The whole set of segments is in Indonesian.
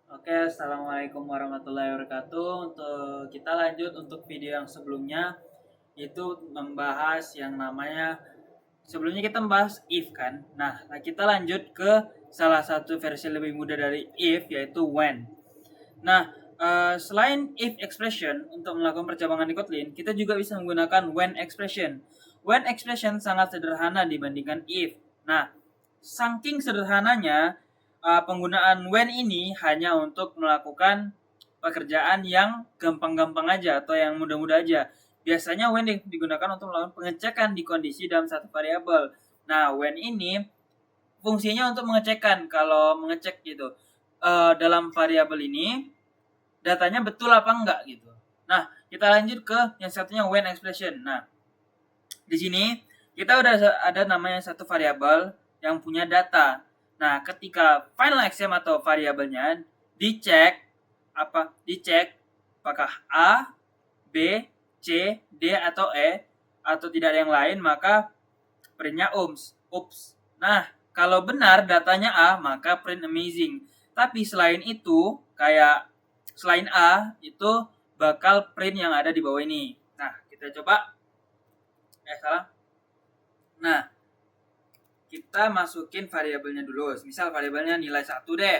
Oke, assalamualaikum warahmatullahi wabarakatuh. Untuk kita lanjut untuk video yang sebelumnya itu membahas yang namanya sebelumnya kita membahas if kan. Nah, kita lanjut ke salah satu versi lebih mudah dari if yaitu when. Nah, selain if expression untuk melakukan percabangan di Kotlin, kita juga bisa menggunakan when expression. When expression sangat sederhana dibandingkan if. Nah, saking sederhananya penggunaan when ini hanya untuk melakukan pekerjaan yang gampang-gampang aja atau yang mudah-mudah aja. Biasanya when digunakan untuk melakukan pengecekan di kondisi dalam satu variabel. Nah, when ini fungsinya untuk mengecekkan kalau mengecek gitu dalam variabel ini datanya betul apa enggak gitu. Nah, kita lanjut ke yang satunya when expression. Nah, di sini kita udah ada namanya satu variabel yang punya data. Nah, ketika final XM atau variabelnya dicek apakah A, B, C, D atau E atau tidak ada yang lain, maka printnya oops. Nah, kalau benar datanya A, maka print amazing. Tapi selain itu, kayak selain A, itu bakal print yang ada di bawah ini. Nah, kita coba. Salah. Nah, kita masukin variabelnya dulu. Misal variabelnya nilai 1 deh.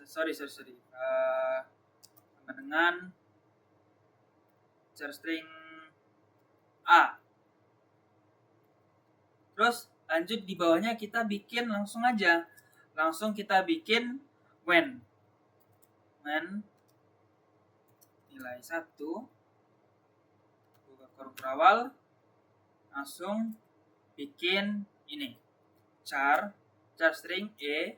Sorry. Sama dengan char string A. Terus lanjut di bawahnya kita bikin langsung aja. Langsung kita bikin when nilai 1 buka kurung berawal, langsung bikin ini char string E.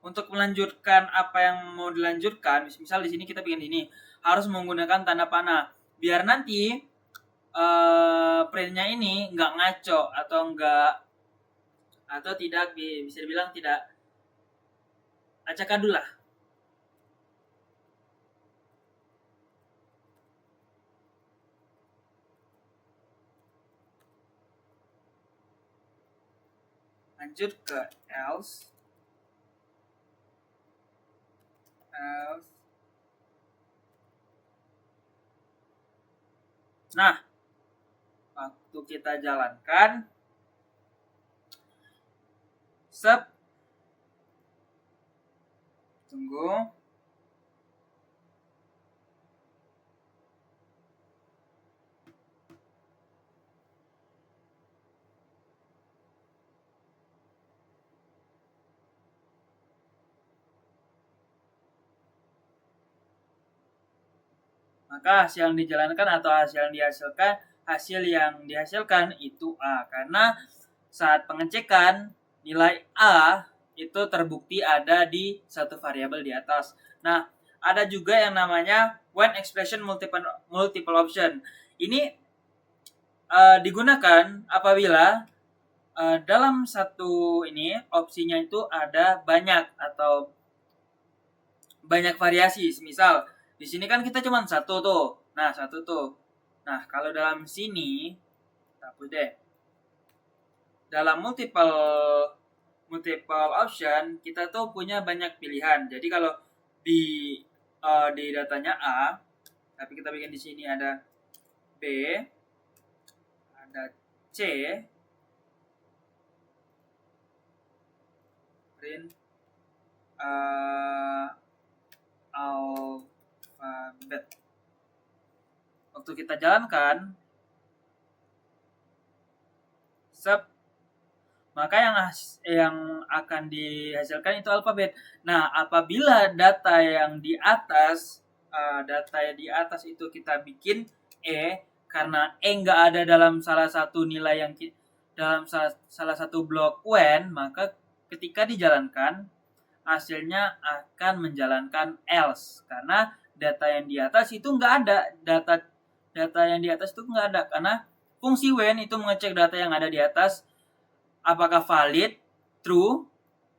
Untuk melanjutkan apa yang mau dilanjutkan, misal di sini kita bikin ini harus menggunakan tanda panah biar nanti printnya ini nggak ngaco atau tidak bisa dibilang tidak acak adul lah. Lanjut ke else. Nah, waktu kita jalankan tunggu. Maka hasil yang dijalankan atau hasil yang dihasilkan itu A. Karena saat pengecekan nilai A itu terbukti ada di satu variabel di atas. Nah, ada juga yang namanya when expression multiple option. Ini digunakan apabila dalam satu ini opsinya itu ada banyak atau banyak variasi. Misal di sini kan kita cuma satu tuh. Nah, kalau dalam sini hapus deh. Dalam multiple option kita tuh punya banyak pilihan. Jadi kalau di datanya A, tapi kita bikin di sini ada B, ada C, print alphabet. Waktu kita jalankan maka yang akan dihasilkan itu alfabet. Nah, apabila data yang di atas itu kita bikin E, karena E nggak ada dalam salah satu nilai yang dalam salah satu blok when, maka ketika dijalankan hasilnya akan menjalankan else karena data yang di atas itu nggak ada. Data yang di atas itu nggak ada karena fungsi when itu mengecek data yang ada di atas apakah valid, true.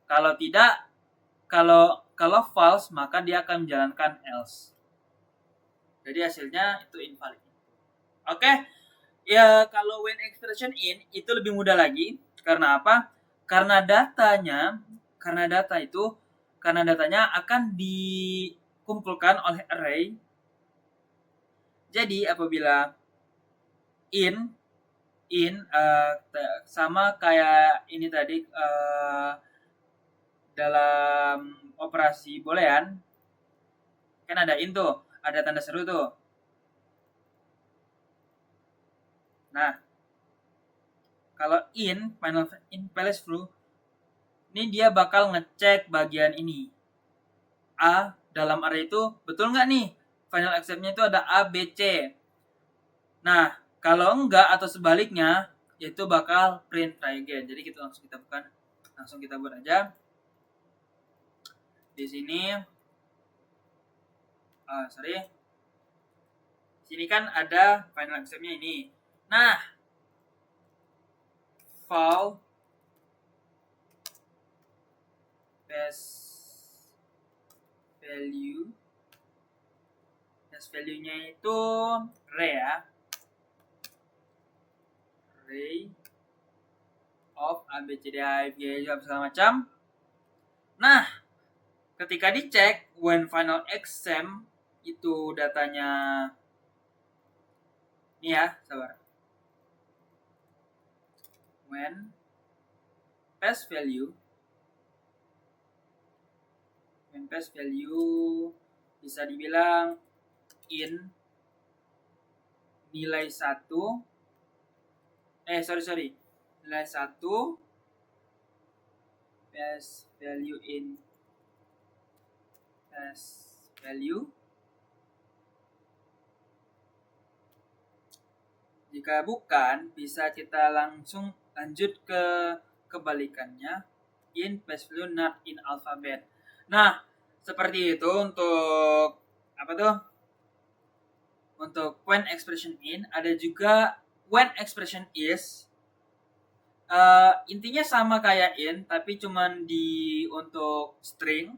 Kalau tidak, kalau false, maka dia akan menjalankan else. Jadi hasilnya itu invalid. Oke, Ya, kalau when expression in itu lebih mudah lagi. Karena apa? Karena datanya akan dikumpulkan oleh array. Jadi apabila in sama kayak ini tadi dalam operasi boolean kan ada in tuh, ada tanda seru tuh. Nah, kalau in place true, ini dia bakal ngecek bagian ini. A dalam array itu betul nggak nih? Final accept-nya itu ada A, B, C. Nah, kalau enggak atau sebaliknya, itu bakal print try again. Jadi kita langsung kita buat aja. Di sini, sini kan ada final accept-nya ini. Nah, val value-nya itu array ya. Array of A, B, C, D, E, F, G, segala macam. Nah, ketika dicek when final exam itu datanya ini ya, sabar. When pass value bisa dibilang in nilai 1 nilai 1 pass value in pass value. Jika bukan, bisa kita langsung lanjut ke kebalikannya, in pass value not in alphabet. Nah, seperti itu untuk apa tuh? Untuk when expression in. Ada juga when expression is. Intinya sama kayak in, tapi cuman untuk string.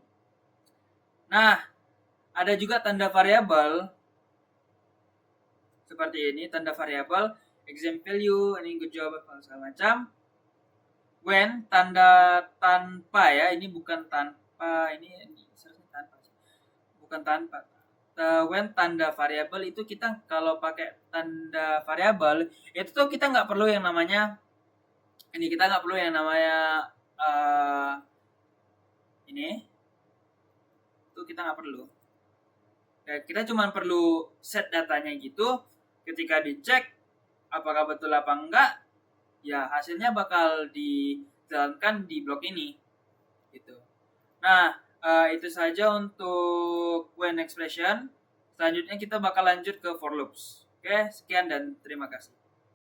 Nah, ada juga tanda variabel seperti ini, tanda variabel exam value, ini good job segala macam. When tanda tanpa ya, ini bukan tanpa, ini seharusnya tanpa, bukan tanpa. When tanda variabel itu kita kalau pakai tanda variabel itu tuh kita nggak perlu yang namanya ini, kita nggak perlu yang namanya ini tuh, kita nggak perlu. Ya, kita cuma perlu set datanya gitu. Ketika dicek apakah betul apa enggak, ya hasilnya bakal dijalankan di blok ini gitu. Nah, itu saja untuk when expression. Selanjutnya kita bakal lanjut ke for loops. Oke, sekian dan terima kasih.